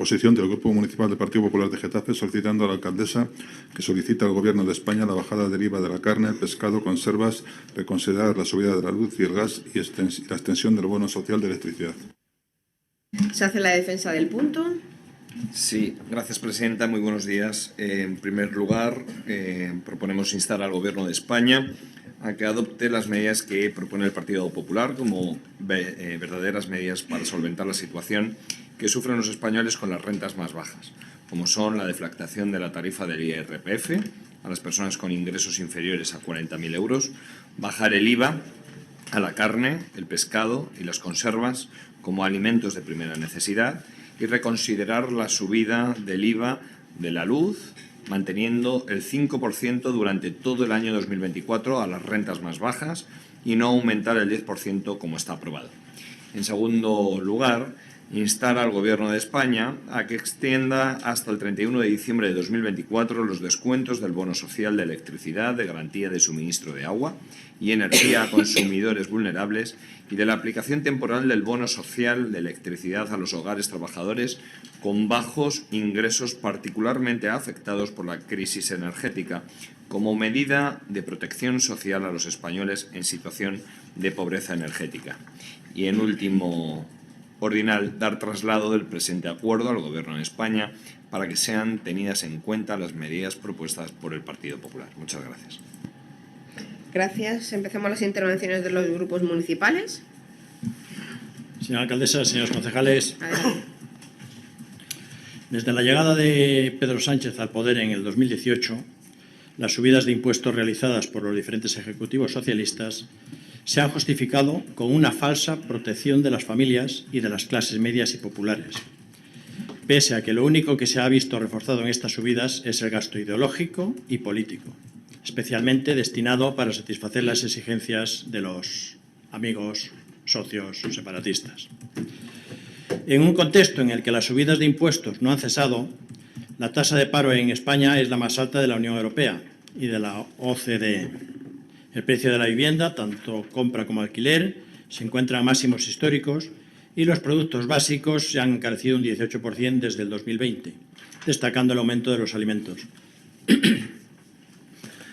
posición del Grupo Municipal del Partido Popular de Getafe, solicitando a la alcaldesa que solicite al Gobierno de España la bajada del IVA de la carne, pescado, conservas, reconsiderar la subida de la luz y el gas y la extensión del bono social de electricidad. ¿Se hace la defensa del punto? Sí, gracias, presidenta. Muy buenos días. En primer lugar, proponemos instar al Gobierno de España a que adopte las medidas que propone el Partido Popular como verdaderas medidas para solventar la situación que sufren los españoles con las rentas más bajas, como son la deflactación de la tarifa del IRPF a las personas con ingresos inferiores a 40.000 euros, bajar el IVA a la carne, el pescado y las conservas como alimentos de primera necesidad y reconsiderar la subida del IVA de la luz, manteniendo el 5% durante todo el año 2024 a las rentas más bajas y no aumentar el 10% como está aprobado. En segundo lugar, instar al Gobierno de España a que extienda hasta el 31 de diciembre de 2024 los descuentos del bono social de electricidad, de garantía de suministro de agua y energía a consumidores vulnerables y de la aplicación temporal del bono social de electricidad a los hogares trabajadores con bajos ingresos particularmente afectados por la crisis energética como medida de protección social a los españoles en situación de pobreza energética. Y en último ordinal, dar traslado del presente acuerdo al Gobierno de España para que sean tenidas en cuenta las medidas propuestas por el Partido Popular. Muchas gracias. Gracias. Empecemos las intervenciones de los grupos municipales. Señora alcaldesa, señores concejales, Adelante. desde la llegada de Pedro Sánchez al poder en el 2018, las subidas de impuestos realizadas por los diferentes ejecutivos socialistas se han justificado con una falsa protección de las familias y de las clases medias y populares, pese a que lo único que se ha visto reforzado en estas subidas es el gasto ideológico y político, especialmente destinado para satisfacer las exigencias de los amigos, socios separatistas. En un contexto en el que las subidas de impuestos no han cesado, la tasa de paro en España es la más alta de la Unión Europea y de la OCDE. El precio de la vivienda, tanto compra como alquiler, se encuentra a máximos históricos y los productos básicos se han encarecido un 18% desde el 2020, destacando el aumento de los alimentos.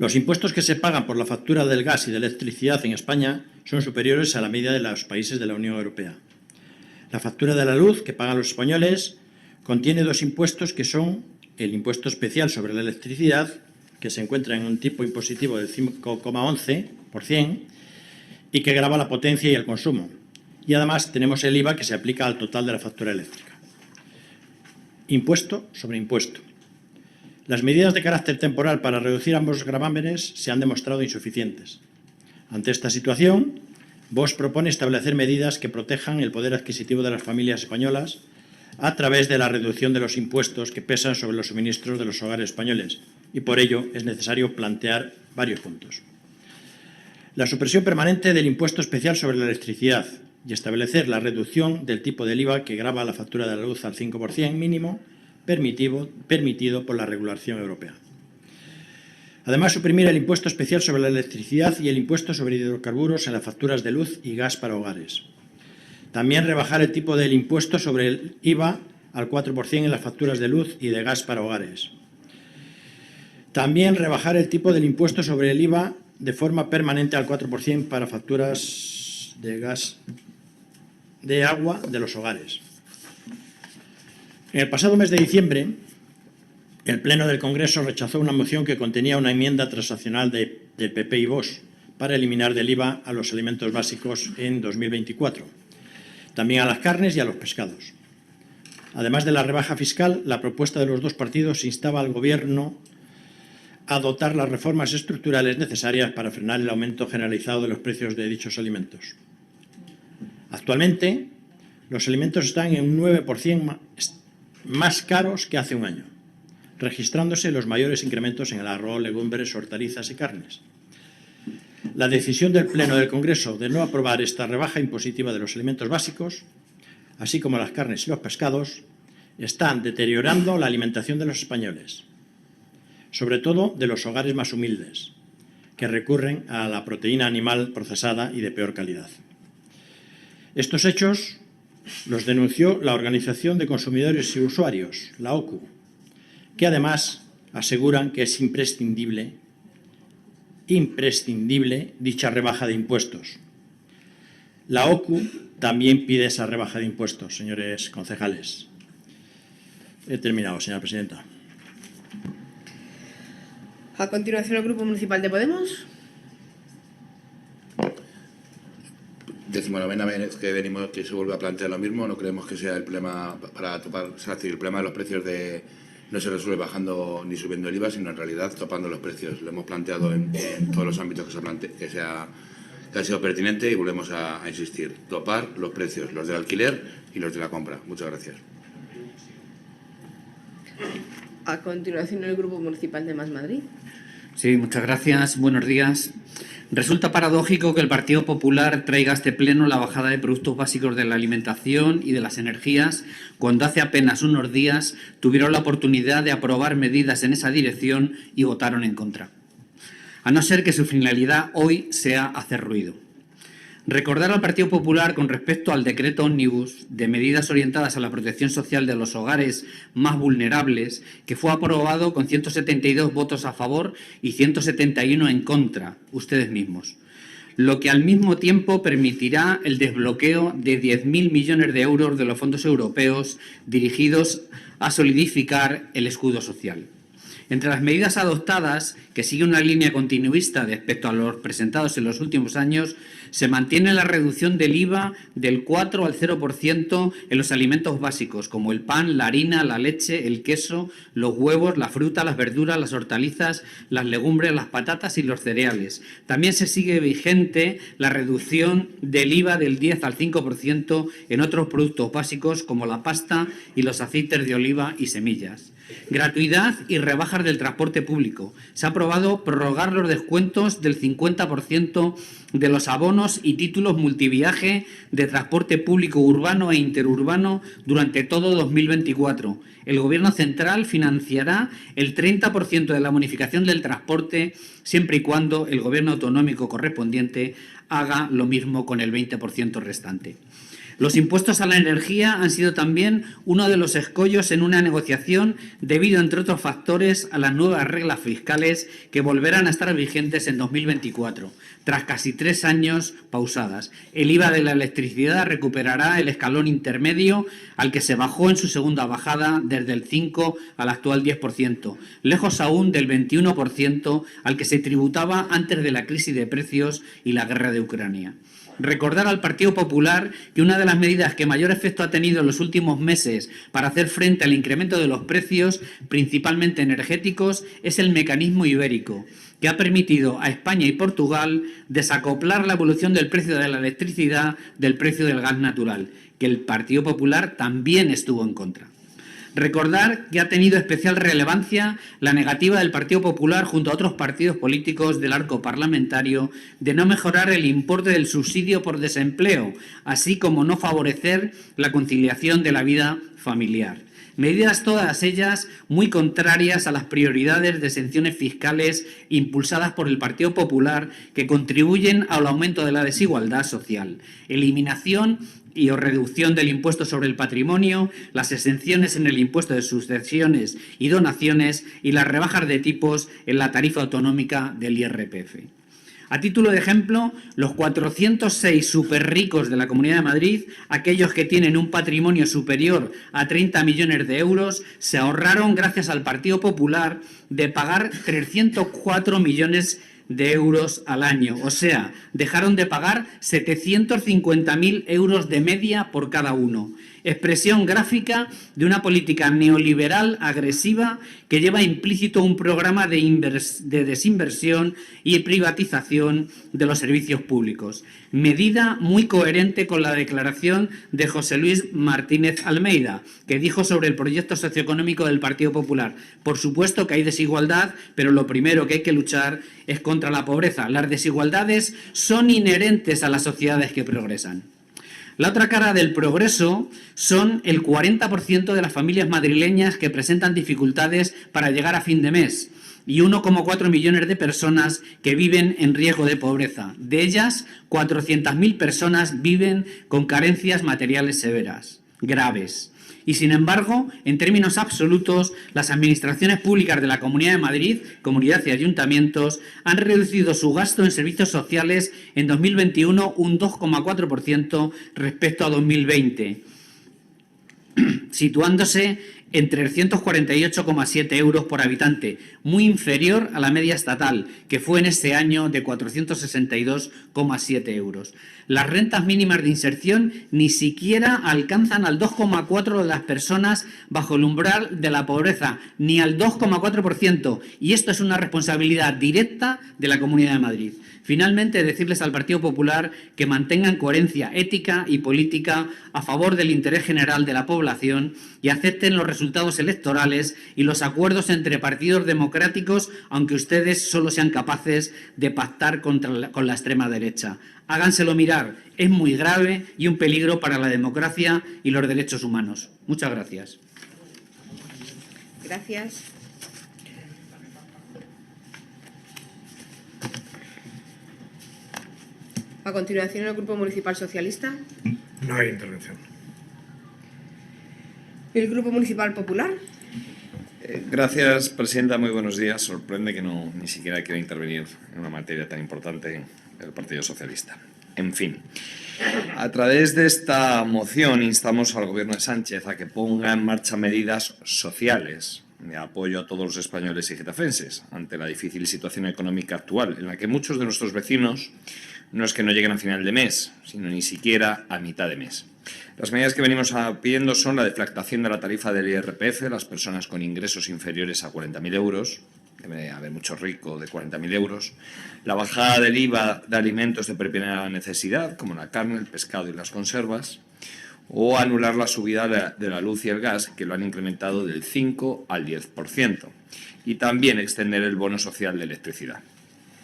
Los impuestos que se pagan por la factura del gas y de electricidad en España son superiores a la media de los países de la Unión Europea. La factura de la luz que pagan los españoles contiene dos impuestos que son el impuesto especial sobre la electricidad, que se encuentra en un tipo impositivo del 5,11% y que grava la potencia y el consumo. Y además tenemos el IVA que se aplica al total de la factura eléctrica. Impuesto sobre impuesto. Las medidas de carácter temporal para reducir ambos gravámenes se han demostrado insuficientes. Ante esta situación, Vox propone establecer medidas que protejan el poder adquisitivo de las familias españolas a través de la reducción de los impuestos que pesan sobre los suministros de los hogares españoles, y por ello es necesario plantear varios puntos. La supresión permanente del impuesto especial sobre la electricidad y establecer la reducción del tipo del IVA que grava la factura de la luz al 5% mínimo permitido por la regulación europea. Además, suprimir el impuesto especial sobre la electricidad y el impuesto sobre hidrocarburos en las facturas de luz y gas para hogares. También rebajar el tipo del impuesto sobre el IVA al 4% en las facturas de luz y de gas para hogares. También rebajar el tipo del impuesto sobre el IVA de forma permanente al 4% para facturas de gas, de agua de los hogares. En el pasado mes de diciembre, el Pleno del Congreso rechazó una moción que contenía una enmienda transaccional del PP y Vox para eliminar del IVA a los alimentos básicos en 2024, también a las carnes y a los pescados. Además de la rebaja fiscal, la propuesta de los dos partidos instaba al Gobierno a adoptar las reformas estructurales necesarias para frenar el aumento generalizado de los precios de dichos alimentos. Actualmente, los alimentos están en un 9% más caros que hace un año, registrándose los mayores incrementos en el arroz, legumbres, hortalizas y carnes. La decisión del Pleno del Congreso de no aprobar esta rebaja impositiva de los alimentos básicos, así como las carnes y los pescados, están deteriorando la alimentación de los españoles, sobre todo de los hogares más humildes, que recurren a la proteína animal procesada y de peor calidad. Estos hechos Los denunció la Organización de Consumidores y Usuarios, la OCU, que además aseguran que es imprescindible dicha rebaja de impuestos. La OCU también pide esa rebaja de impuestos, señores concejales. He terminado, señora presidenta. A continuación, el Grupo Municipal de Podemos. 19ª vez que se vuelve a plantear lo mismo. No creemos que sea el problema para topar, es decir, el problema de los precios no se resuelve bajando ni subiendo el IVA, sino en realidad topando los precios. Lo hemos planteado en todos los ámbitos que ha sido pertinente y volvemos a insistir. Topar los precios, los del alquiler y los de la compra. Muchas gracias. A continuación, el Grupo Municipal de Más Madrid. Sí, muchas gracias. Buenos días. Resulta paradójico que el Partido Popular traiga a este pleno la bajada de productos básicos de la alimentación y de las energías, cuando hace apenas unos días tuvieron la oportunidad de aprobar medidas en esa dirección y votaron en contra. A no ser que su finalidad hoy sea hacer ruido. Recordar al Partido Popular con respecto al decreto ómnibus de medidas orientadas a la protección social de los hogares más vulnerables, que fue aprobado con 172 votos a favor y 171 en contra, ustedes mismos, lo que al mismo tiempo permitirá el desbloqueo de 10.000 millones de euros de los fondos europeos dirigidos a solidificar el escudo social. Entre las medidas adoptadas, que sigue una línea continuista respecto a los presentados en los últimos años, se mantiene la reducción del IVA del 4 al 0% en los alimentos básicos, como el pan, la harina, la leche, el queso, los huevos, la fruta, las verduras, las hortalizas, las legumbres, las patatas y los cereales. También se sigue vigente la reducción del IVA del 10 al 5% en otros productos básicos, como la pasta y los aceites de oliva y semillas. Gratuidad y rebajas del transporte público. Se ha aprobado prorrogar los descuentos del 50% de los abonos y títulos multiviaje de transporte público urbano e interurbano durante todo 2024. El Gobierno central financiará el 30% de la bonificación del transporte, siempre y cuando el Gobierno autonómico correspondiente haga lo mismo con el 20% restante. Los impuestos a la energía han sido también uno de los escollos en una negociación debido, entre otros factores, a las nuevas reglas fiscales que volverán a estar vigentes en 2024, tras casi 3 años pausadas. El IVA de la electricidad recuperará el escalón intermedio al que se bajó en su segunda bajada desde el 5 al actual 10%, lejos aún del 21% al que se tributaba antes de la crisis de precios y la guerra de Ucrania. Recordar al Partido Popular que una de las medidas que mayor efecto ha tenido en los últimos meses para hacer frente al incremento de los precios, principalmente energéticos, es el mecanismo ibérico, que ha permitido a España y Portugal desacoplar la evolución del precio de la electricidad del precio del gas natural, que el Partido Popular también estuvo en contra. Recordar que ha tenido especial relevancia la negativa del Partido Popular junto a otros partidos políticos del arco parlamentario de no mejorar el importe del subsidio por desempleo, así como no favorecer la conciliación de la vida familiar. Medidas todas ellas muy contrarias a las prioridades de exenciones fiscales impulsadas por el Partido Popular que contribuyen al aumento de la desigualdad social. Eliminación y o reducción del impuesto sobre el patrimonio, las exenciones en el impuesto de sucesiones y donaciones y las rebajas de tipos en la tarifa autonómica del IRPF. A título de ejemplo, los 406 superricos de la Comunidad de Madrid, aquellos que tienen un patrimonio superior a 30 millones de euros, se ahorraron, gracias al Partido Popular, de pagar 304 millones de euros al año. O sea, dejaron de pagar 750.000 euros de media por cada uno. Expresión gráfica de una política neoliberal agresiva que lleva implícito un programa de desinversión y privatización de los servicios públicos. Medida muy coherente con la declaración de José Luis Martínez Almeida, que dijo sobre el proyecto socioeconómico del Partido Popular: por supuesto que hay desigualdad, pero lo primero que hay que luchar es contra la pobreza. Las desigualdades son inherentes a las sociedades que progresan. La otra cara del progreso son el 40% de las familias madrileñas que presentan dificultades para llegar a fin de mes. y 1,4 millones de personas que viven en riesgo de pobreza. De ellas, 400.000 personas viven con carencias materiales severas, graves. Y, sin embargo, en términos absolutos, las administraciones públicas de la Comunidad de Madrid, Comunidad y ayuntamientos, han reducido su gasto en servicios sociales en 2021 un 2,4% respecto a 2020, situándose en 348,7 euros por habitante, muy inferior a la media estatal, que fue en este año de 462,7 euros. Las rentas mínimas de inserción ni siquiera alcanzan al 2,4% de las personas bajo el umbral de la pobreza, ni al 2,4%, y esto es una responsabilidad directa de la Comunidad de Madrid. Finalmente, decirles al Partido Popular que mantengan coherencia ética y política a favor del interés general de la población y acepten los resultados electorales y los acuerdos entre partidos democráticos, aunque ustedes solo sean capaces de pactar con la extrema derecha. Háganselo mirar, es muy grave y un peligro para la democracia y los derechos humanos. Muchas gracias. Gracias. A continuación, el Grupo Municipal Socialista. No hay intervención. El Grupo Municipal Popular. Gracias, presidenta. Muy buenos días. Sorprende que ni siquiera quiera intervenir en una materia tan importante el Partido Socialista. En fin, a través de esta moción instamos al Gobierno de Sánchez a que ponga en marcha medidas sociales de apoyo a todos los españoles y getafenses ante la difícil situación económica actual, en la que muchos de nuestros vecinos no es que no lleguen a final de mes, sino ni siquiera a mitad de mes. Las medidas que venimos pidiendo son la deflactación de la tarifa del IRPF, las personas con ingresos inferiores a 40.000 euros, debe haber mucho rico de 40.000 euros, la bajada del IVA de alimentos de primera necesidad, como la carne, el pescado y las conservas, o anular la subida de la luz y el gas, que lo han incrementado del 5 al 10%, y también extender el bono social de electricidad.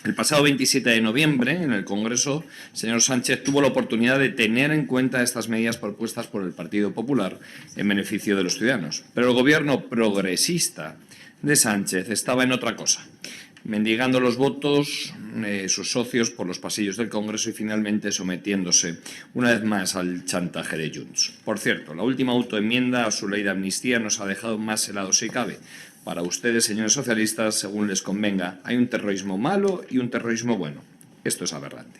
El pasado 27 de noviembre, en el Congreso, el señor Sánchez tuvo la oportunidad de tener en cuenta estas medidas propuestas por el Partido Popular en beneficio de los ciudadanos. Pero el Gobierno progresista de Sánchez estaba en otra cosa, mendigando los votos sus socios por los pasillos del Congreso y finalmente sometiéndose una vez más al chantaje de Junts. Por cierto, la última autoenmienda a su ley de amnistía nos ha dejado más helados si cabe. Para ustedes, señores socialistas, según les convenga, hay un terrorismo malo y un terrorismo bueno. Esto es aberrante.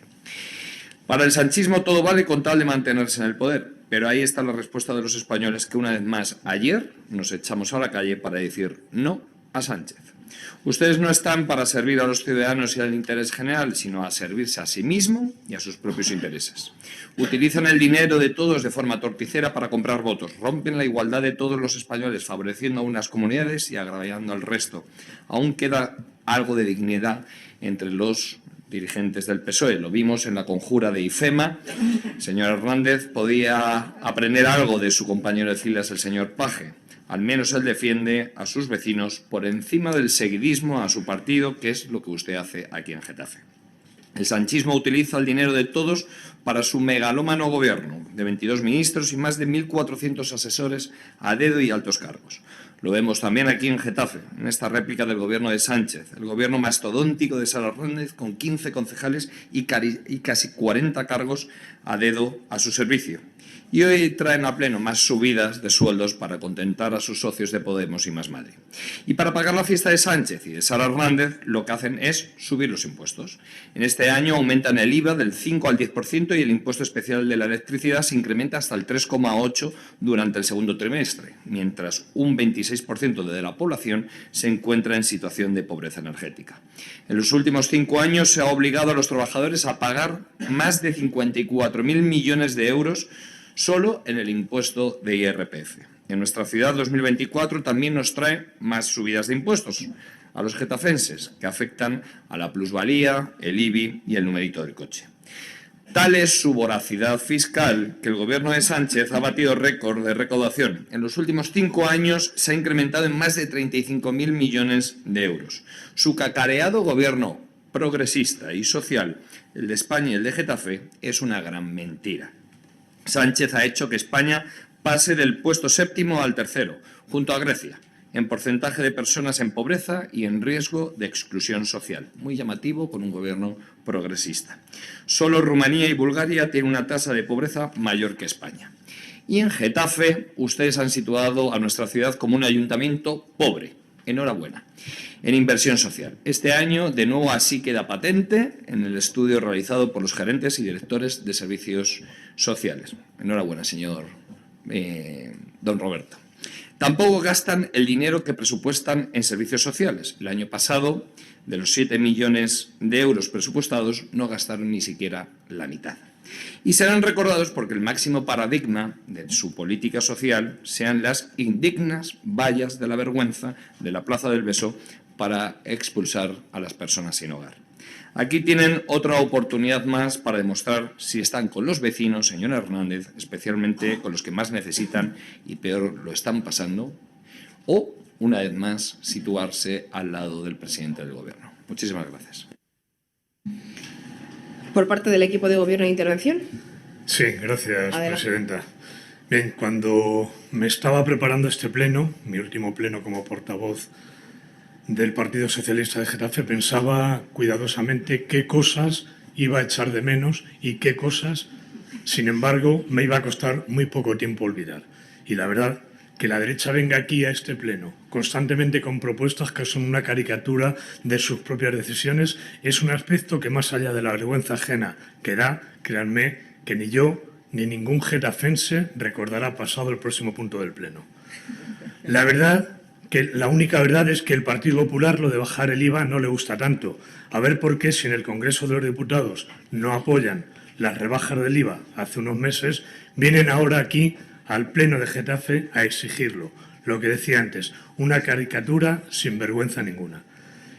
Para el sanchismo todo vale con tal de mantenerse en el poder, pero ahí está la respuesta de los españoles que una vez más ayer nos echamos a la calle para decir no a Sánchez. Ustedes no están para servir a los ciudadanos y al interés general, sino a servirse a sí mismo y a sus propios intereses. Utilizan el dinero de todos de forma torticera para comprar votos. Rompen la igualdad de todos los españoles, favoreciendo a unas comunidades y agravando al resto. Aún queda algo de dignidad entre los dirigentes del PSOE. Lo vimos en la conjura de IFEMA. El señor Hernández podía aprender algo de su compañero de filas, el señor Paje. Al menos él defiende a sus vecinos por encima del seguidismo a su partido, que es lo que usted hace aquí en Getafe. El sanchismo utiliza el dinero de todos para su megalómano gobierno, de 22 ministros y más de 1.400 asesores a dedo y altos cargos. Lo vemos también aquí en Getafe, en esta réplica del gobierno de Sánchez, el gobierno mastodóntico de Sara Hernández, con 15 concejales y casi 40 cargos a dedo a su servicio. Y hoy traen a pleno más subidas de sueldos para contentar a sus socios de Podemos y Más Madrid. Y para pagar la fiesta de Sánchez y de Sara Hernández, lo que hacen es subir los impuestos. En este año aumentan el IVA del 5 al 10% y el impuesto especial de la electricidad se incrementa hasta el 3,8% durante el segundo trimestre, mientras un 26% de la población se encuentra en situación de pobreza energética. En los últimos 5 años se ha obligado a los trabajadores a pagar más de 54.000 millones de euros solo en el impuesto de IRPF. En nuestra ciudad 2024 también nos trae más subidas de impuestos a los getafenses, que afectan a la plusvalía, el IBI y el numerito del coche. Tal es su voracidad fiscal que el gobierno de Sánchez ha batido récord de recaudación. En los últimos 5 años se ha incrementado en más de 35.000 millones de euros. Su cacareado gobierno progresista y social, el de España y el de Getafe, es una gran mentira. Sánchez ha hecho que España pase del puesto 7º al 3º, junto a Grecia, en porcentaje de personas en pobreza y en riesgo de exclusión social. Muy llamativo con un gobierno progresista. Solo Rumanía y Bulgaria tienen una tasa de pobreza mayor que España. Y en Getafe, ustedes han situado a nuestra ciudad como un ayuntamiento pobre. Enhorabuena. En inversión social. Este año, de nuevo, así queda patente en el estudio realizado por los gerentes y directores de servicios sociales. Enhorabuena, señor don Roberto. Tampoco gastan el dinero que presupuestan en servicios sociales. El año pasado, de los 7 millones de euros presupuestados, no gastaron ni siquiera la mitad. Y serán recordados porque el máximo paradigma de su política social sean las indignas vallas de la vergüenza de la Plaza del Beso para expulsar a las personas sin hogar. Aquí tienen otra oportunidad más para demostrar si están con los vecinos, señor Hernández, especialmente con los que más necesitan y peor lo están pasando, o, una vez más, situarse al lado del presidente del Gobierno. Muchísimas gracias. Por parte del equipo de Gobierno, intervención. Sí, gracias, Adelante. presidenta. Bien, cuando me estaba preparando este pleno, mi último pleno como portavoz del Partido Socialista de Getafe, pensaba cuidadosamente qué cosas iba a echar de menos y qué cosas, sin embargo, me iba a costar muy poco tiempo olvidar. Y la verdad, que la derecha venga aquí a este pleno constantemente con propuestas que son una caricatura de sus propias decisiones, es un aspecto que, más allá de la vergüenza ajena que da, créanme que ni yo ni ningún getafense recordará pasado el próximo punto del pleno. La única verdad es que el Partido Popular lo de bajar el IVA no le gusta tanto. A ver por qué, si en el Congreso de los Diputados no apoyan las rebajas del IVA hace unos meses, vienen ahora aquí al Pleno de Getafe a exigirlo. Lo que decía antes, una caricatura sin vergüenza ninguna.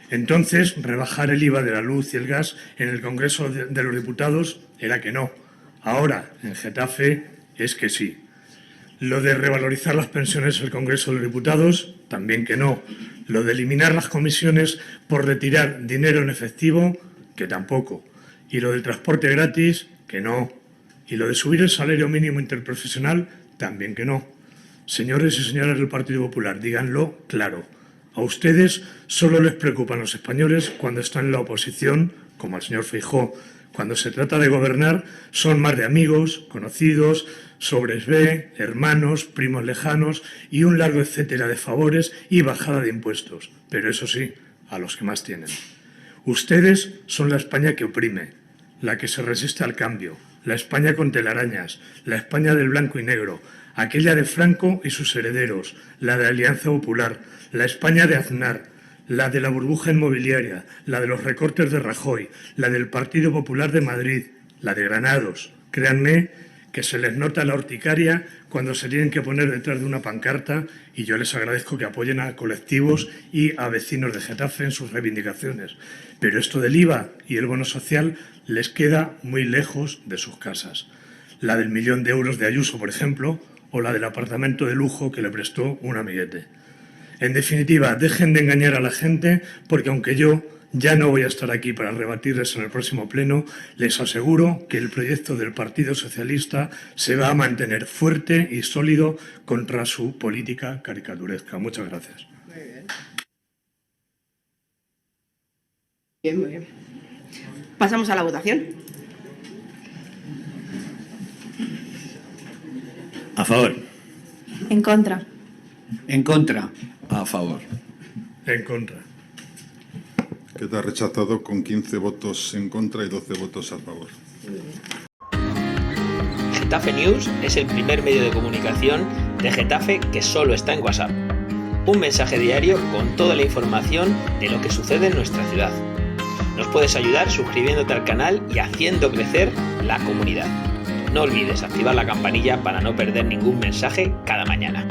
Entonces, rebajar el IVA de la luz y el gas en el Congreso de los Diputados era que no. Ahora, en Getafe, es que sí. Lo de revalorizar las pensiones en el Congreso de los Diputados, también que no. Lo de eliminar las comisiones por retirar dinero en efectivo, que tampoco. Y lo del transporte gratis, que no. Y lo de subir el salario mínimo interprofesional, también que no. Señores y señoras del Partido Popular, díganlo claro. A ustedes solo les preocupan los españoles cuando están en la oposición, como al señor Feijóo. Cuando se trata de gobernar, son más de amigos, conocidos, sobres B, hermanos, primos lejanos y un largo etcétera de favores y bajada de impuestos. Pero eso sí, a los que más tienen. Ustedes son la España que oprime, la que se resiste al cambio, la España con telarañas, la España del blanco y negro, aquella de Franco y sus herederos, la de Alianza Popular, la España de Aznar, la de la burbuja inmobiliaria, la de los recortes de Rajoy, la del Partido Popular de Madrid, la de Granados. Créanme que se les nota la urticaria cuando se tienen que poner detrás de una pancarta, y yo les agradezco que apoyen a colectivos y a vecinos de Getafe en sus reivindicaciones. Pero esto del IVA y el bono social les queda muy lejos de sus casas. La del 1 millón de euros de Ayuso, por ejemplo, o la del apartamento de lujo que le prestó un amiguete. En definitiva, dejen de engañar a la gente, porque aunque yo ya no voy a estar aquí para rebatirles en el próximo pleno, les aseguro que el proyecto del Partido Socialista se va a mantener fuerte y sólido contra su política caricaturesca. Muchas gracias. Muy bien. Bien, muy bien. Pasamos a la votación. A favor. En contra. En contra. A favor. En contra. Queda rechazado con 15 votos en contra y 12 votos a favor. Getafe News es el primer medio de comunicación de Getafe que solo está en WhatsApp. Un mensaje diario con toda la información de lo que sucede en nuestra ciudad. Nos puedes ayudar suscribiéndote al canal y haciendo crecer la comunidad. No olvides activar la campanilla para no perder ningún mensaje cada mañana.